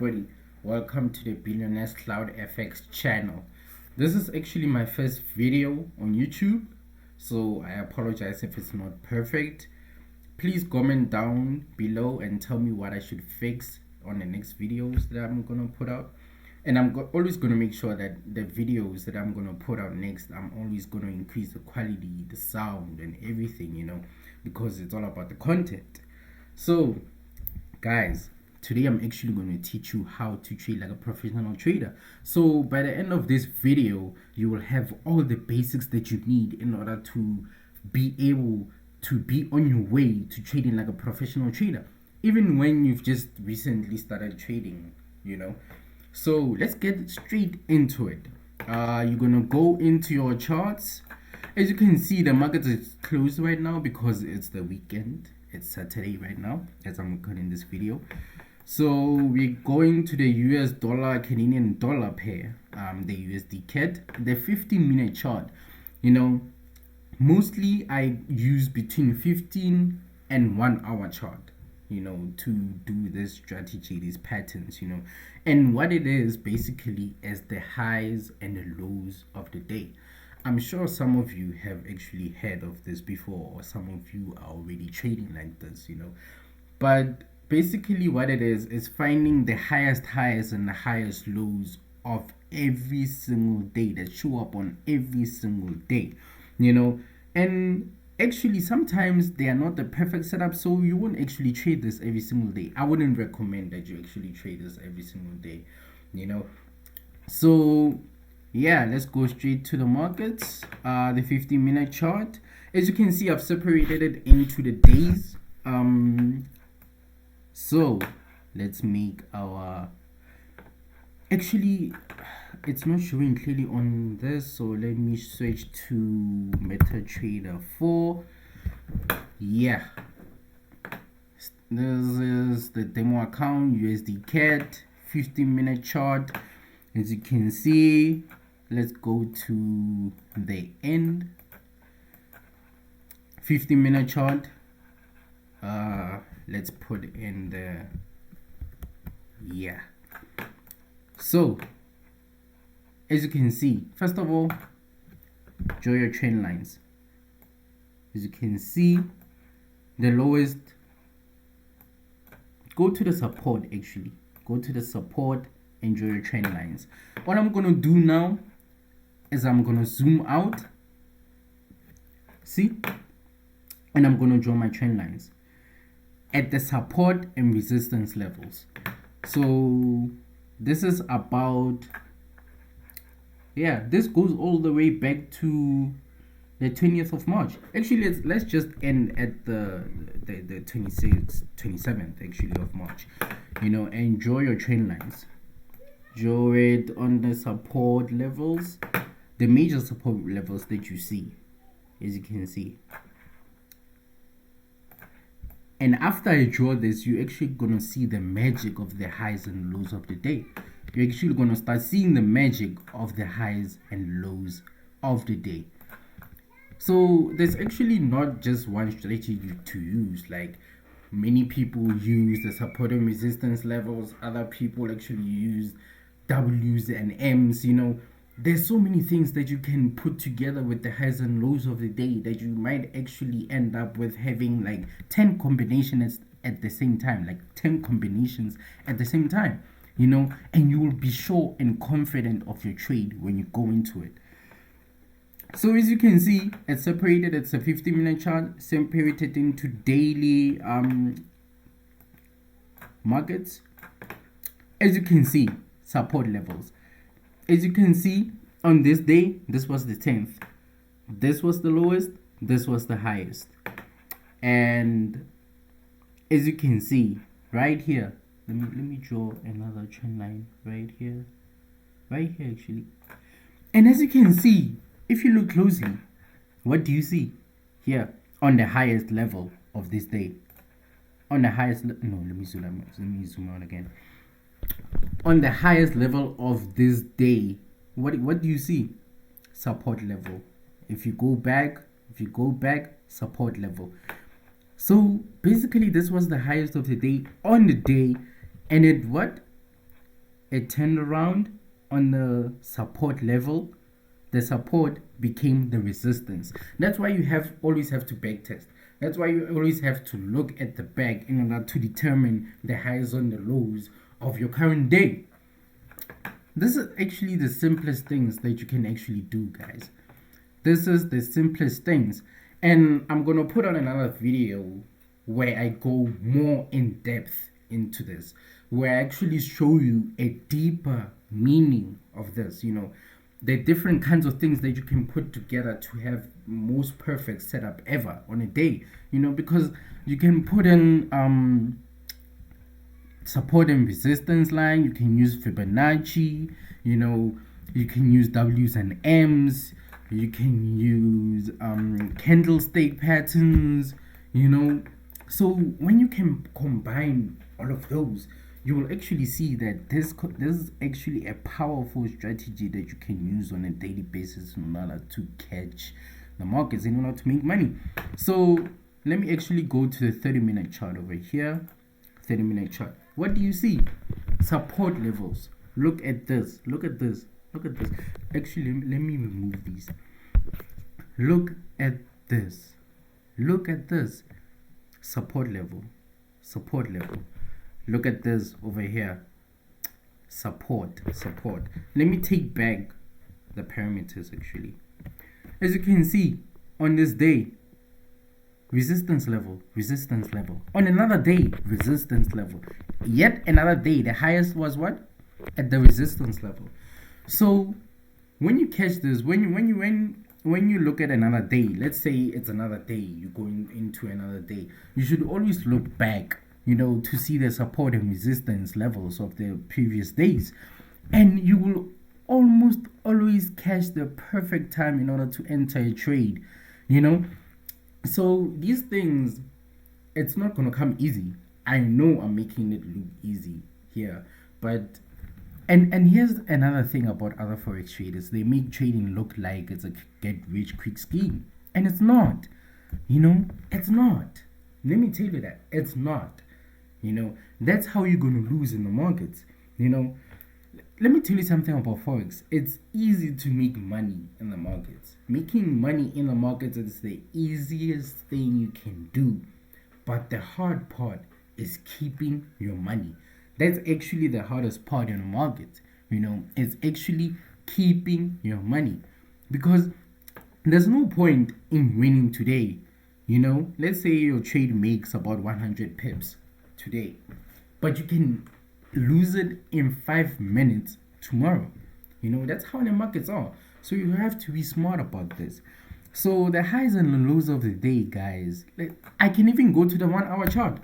everybody, welcome to the Billionaires Cloud FX channel. This is actually my first video on YouTube, so I apologize if it's not perfect. Please comment down below and tell me what I should fix on the next videos that I'm gonna put out. And I'm always gonna make sure that the videos that I'm gonna put out next, I'm always gonna increase the quality, the sound and everything, because it's all about the content. So guys, today I'm actually going to teach you how to trade like a professional trader. So by the end of this video, you will have all the basics that you need in order to be able to be on your way to trading like a professional trader, even when you've just recently started trading. So let's get straight into it. You're gonna go into your charts. As you can see, the market is closed right now because it's the weekend. It's Saturday right now as I'm recording this video. So we're going to the US dollar Canadian dollar pair, the USD CAD, the 15-minute chart. Mostly I use between 15 and 1 hour chart, to do this strategy, these patterns, and what it is basically is the highs and the lows of the day. I'm sure some of you have actually heard of this before, or some of you are already trading like this, but basically what it is finding the highest highs and the highest lows of every single day that show up on every single day, and actually sometimes they are not the perfect setup, so you won't actually trade this every single day. I wouldn't recommend that you actually trade this every single day, so yeah, let's go straight to the markets. The 15-minute chart, as you can see, I've separated it into the days. So let's make our, actually it's not showing clearly on this, so let me switch to MetaTrader 4. Yeah, this is the demo account, USD CAD 15-minute chart. As you can see, let's go to the end. 15-minute chart. Let's put in the, yeah. So as you can see, first of all, draw your trend lines. As you can see, the lowest, go to the support, actually go to the support and draw your trend lines. What I'm gonna do now is I'm gonna zoom out, see, and I'm gonna draw my trend lines at the support and resistance levels. So this is about, yeah, this goes all the way back to the 20th of March. Actually, let's just end at the 26th, 27th actually of March, and draw your trend lines. Draw it on the support levels, the major support levels that you see, as you can see. And after I draw this, you're actually gonna see the magic of the highs and lows of the day. You're actually gonna start seeing the magic of the highs and lows of the day. So there's actually not just one strategy to use. Like, many people use the support and resistance levels, other people actually use W's and M's. There's so many things that you can put together with the highs and lows of the day that you might actually end up with having like 10 combinations at the same time, like 10 combinations at the same time, and you will be sure and confident of your trade when you go into it. So as you can see, it's separated. It's a 15-minute chart separated into daily markets. As you can see, support levels. As you can see, on this day, this was the 10th. This was the lowest. This was the highest. And as you can see, right here, let me draw another trend line right here actually. And as you can see, if you look closely, what do you see here on the highest level of this day? On the highest, let me zoom out again. On the highest level of this day, what do you see? Support level. If you go back, support level. So basically this was the highest of the day on the day, and it it turned around on the support level. The support became the resistance. That's why you always have to back test. That's why you always have to look at the back in order to determine the highs and the lows of your current day. This is actually the simplest things that you can actually do, guys. This is the simplest things. And I'm gonna put on another video where I go more in depth into this, where I actually show you a deeper meaning of this, the different kinds of things that you can put together to have most perfect setup ever on a day, because you can put in support and resistance line, you can use Fibonacci, you can use W's and M's, you can use candlestick patterns, so when you can combine all of those, you will actually see that this is actually a powerful strategy that you can use on a daily basis in order to catch the markets, in order to make money. So let me actually go to the 30-minute chart over here. 30-minute chart. What do you see? Support levels. Look at this. Look at this. Look at this. Actually, let me remove these. Look at this. Look at this. Support level. Support level. Look at this over here. Support. Let me take back the parameters actually. As you can see, on this day, resistance level. On another day, resistance level. Yet another day, the highest was what? At the resistance level. So when you catch this, when you look at another day, let's say it's another day, you're going into another day, you should always look back, to see the support and resistance levels of the previous days. And you will almost always catch the perfect time in order to enter a trade, So these things, it's not going to come easy. I know I'm making it look easy here, but and here's another thing about other forex traders. They make trading look like it's a get rich quick scheme, and it's not. It's not. Let me tell you that it's not. That's how you're going to lose in the markets. Let me tell you something about forex. It's easy to make money in the markets. Making money in the markets is the easiest thing you can do, but the hard part is keeping your money. That's actually the hardest part in the market. It's actually keeping your money, because there's no point in winning today. Let's say your trade makes about 100 pips today, but you can lose it in 5 minutes tomorrow. That's how the markets are. So you have to be smart about this. So the highs and the lows of the day, guys, I can even go to the 1-hour chart.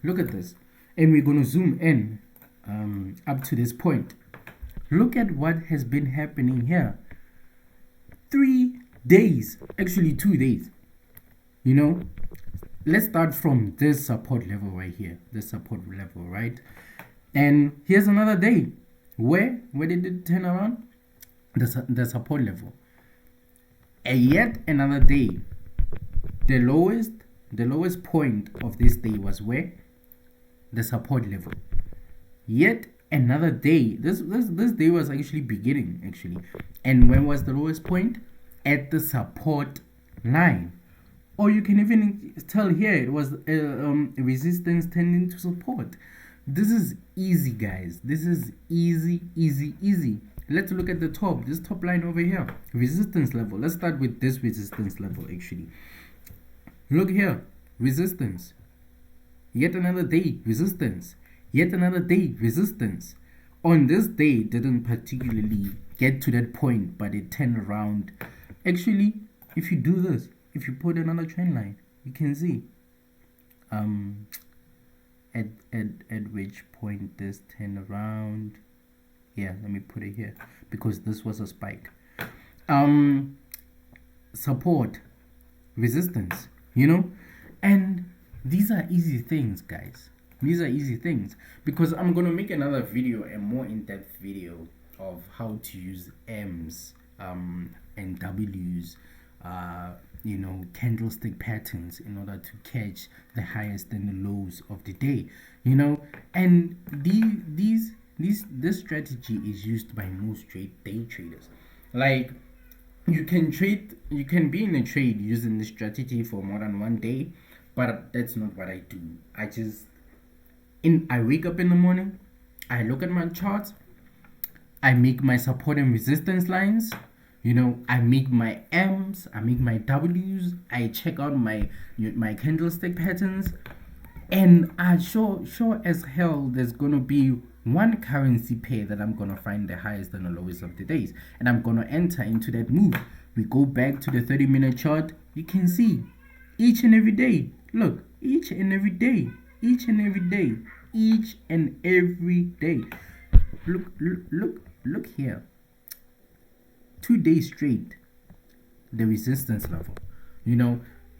Look at this, and we're going to zoom in up to this point. Look at what has been happening here. 3 days, actually 2 days. Let's start from this support level right here, this support level, right? And here's another day. Where did it turn around? The support level. And yet another day. The lowest point of this day was where? The support level. Yet another day. This day was actually beginning actually. And when was the lowest point? At the support line. Or you can even tell here it was resistance tending to support. This is easy, guys. This is easy. Let's look at the top. This top line over here. Resistance level. Let's start with this resistance level actually. Look here. Resistance. Yet another day. Resistance. Yet another day. Resistance. On this day, it didn't particularly get to that point, but it turned around. Actually, if you do this, if you put another trend line, you can see at which point this turned around. Yeah, let me put it here because this was a spike. Support, resistance, and these are easy things, guys. These are easy things, because I'm gonna make another video, a more in-depth video of how to use M's and W's, candlestick patterns in order to catch the highest and the lows of the day, and this strategy is used by most day traders. Like, you can be in a trade using this strategy for more than one day, but that's not what I do. I wake up in the morning, I look at my charts, I make my support and resistance lines. I make my M's, I make my W's, I check out my candlestick patterns, and I sure as hell there's gonna be one currency pair that I'm gonna find the highest and the lowest of the days, and I'm gonna enter into that move. We go back to the 30-minute chart. You can see each and every day. Look, each and every day, each and every day, each and every day. Look here. 2 days straight, the resistance level,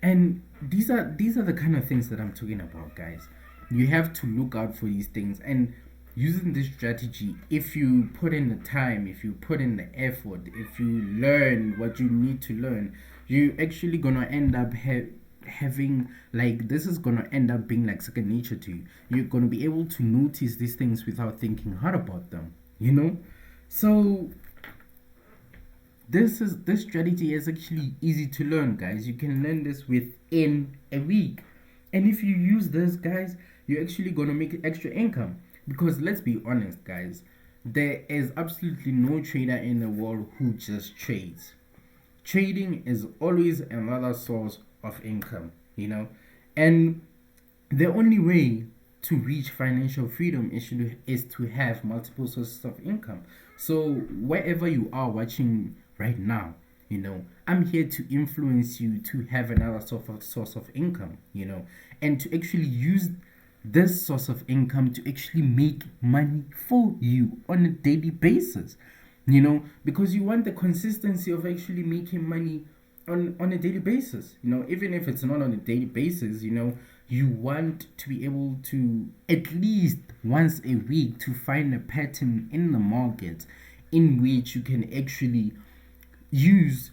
and these are the kind of things that I'm talking about, guys. You have to look out for these things, and using this strategy, if you put in the time, if you put in the effort, if you learn what you need to learn, you actually gonna end up having, like, this is gonna end up being like second nature to you. You're gonna be able to notice these things without thinking hard about them, so this strategy is actually easy to learn, guys. You can learn this within a week, and if you use this, guys, you're actually gonna make extra income. Because let's be honest, guys, there is absolutely no trader in the world who just trades. Trading is always another source of income, and the only way to reach financial freedom is to have multiple sources of income. So wherever you are watching right now, I'm here to influence you to have another source of income, and to actually use this source of income to actually make money for you on a daily basis, because you want the consistency of actually making money on a daily basis, even if it's not on a daily basis, you want to be able to at least once a week to find a pattern in the market in which you can actually use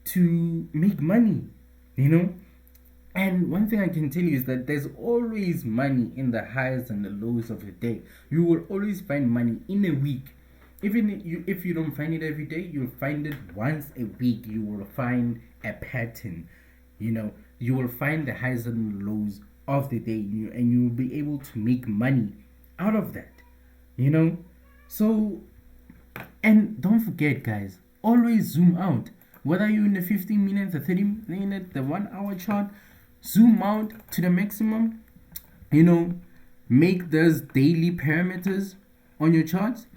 to make money, And one thing I can tell you is that there's always money in the highs and the lows of the day. You will always find money in a week. Even if you don't find it every day, you'll find it once a week. You will find a pattern. You will find the highs and lows of the day, and you will be able to make money out of that. So, and don't forget, guys, always zoom out. Whether you're in the 15 minutes, the 30 minute, the 1 hour chart, zoom out to the maximum. Make those daily parameters on your charts.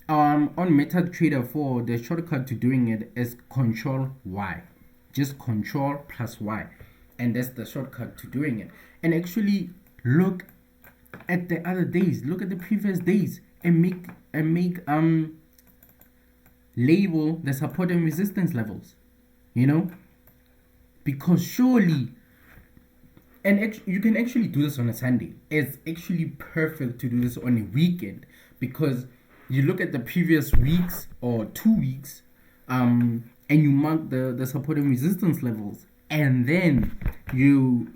On MetaTrader 4, the shortcut to doing it is Control Y. Just Control plus Y, and that's the shortcut to doing it. And actually look at the other days. Look at the previous days and make label the support and resistance levels. Because surely, and you can actually do this on a Sunday. It's actually perfect to do this on a weekend, because you look at the previous weeks or 2 weeks, and you mark the support and resistance levels, and then you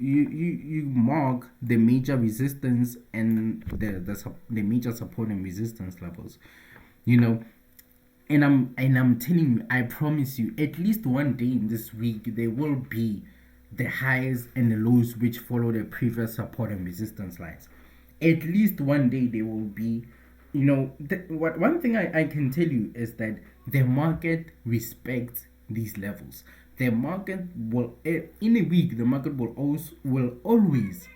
mark the major resistance and the major support and resistance levels, And I'm telling you, I promise you, at least one day in this week there will be the highs and the lows which follow the previous support and resistance lines. At least one day there will be, one thing I can tell you is that the market respects these levels. The market will, in a week, the market will always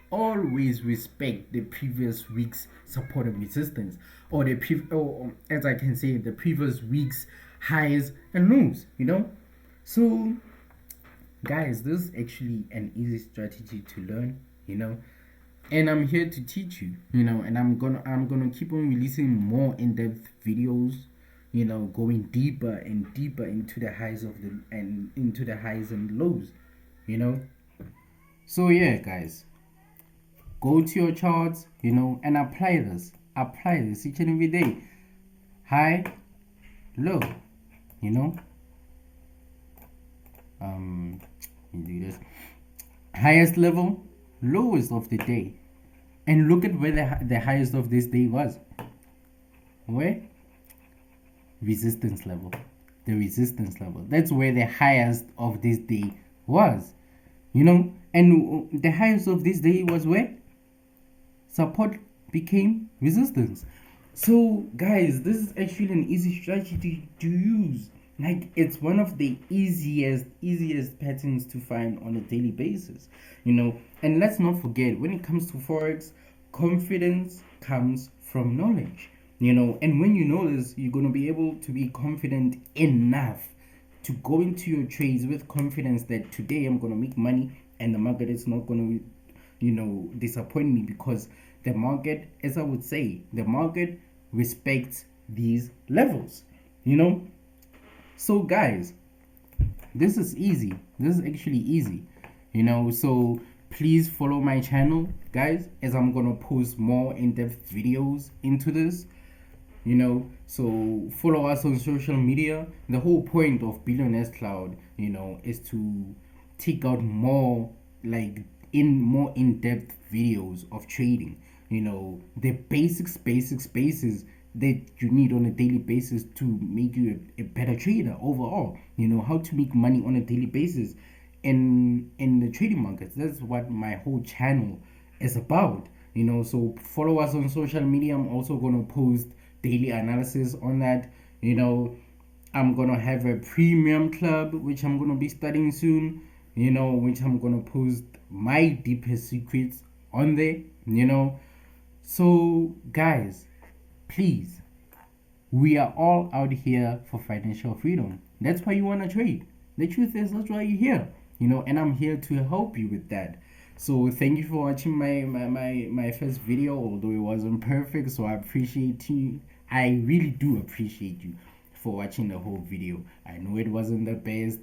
respect the previous week's support and resistance, or as I can say, the previous week's highs and lows. So, guys, this is actually an easy strategy to learn. And I'm here to teach you. And I'm gonna keep on releasing more in-depth videos. Going deeper and deeper into the highs and lows. So yeah, guys, go to your charts, and apply this each and every day. High, low, you do this. Highest level, lowest of the day, and look at where the highest of this day was. where? Resistance level. The resistance level. That's where the highest of this day was. And the highest of this day was where? Support became resistance. So guys, this is actually an easy strategy to use. Like, it's one of the easiest patterns to find on a daily basis. And let's not forget, when it comes to forex, confidence comes from knowledge. And when you know this, you're going to be able to be confident enough to go into your trades with confidence that today I'm going to make money and the market is not going to disappoint me, because the market, as I would say, the market respects these levels. So guys, this is easy. This is actually easy. So please follow my channel, guys, as I'm gonna post more in-depth videos into this. So follow us on social media. The whole point of Billionaires Cloud, is to take out more, like, more in-depth videos of trading. The basics that you need on a daily basis to make you a better trader overall. How to make money on a daily basis in the trading markets. That's what my whole channel is about. So follow us on social media. I'm also gonna post daily analysis on that. I'm gonna have a premium club which I'm gonna be starting soon, which I'm gonna post my deepest secrets on there. So guys, please, we are all out here for financial freedom. That's why you want to trade. The truth is, that's why you're here. And I'm here to help you with that. So thank you for watching my first video, although it wasn't perfect. So I appreciate you. I really do appreciate you for watching the whole video. I know it wasn't the best,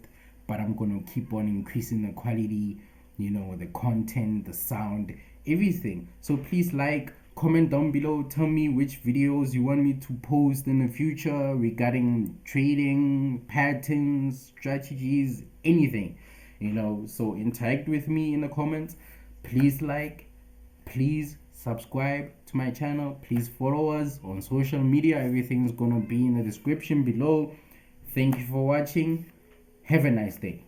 but I'm gonna keep on increasing the quality, the content, the sound, everything. So please comment down below, tell me which videos you want me to post in the future regarding trading patterns, strategies, anything. So interact with me in the comments. Please please subscribe to my channel, please follow us on social media. Everything is gonna be in the description below. Thank you for watching. Have a nice day.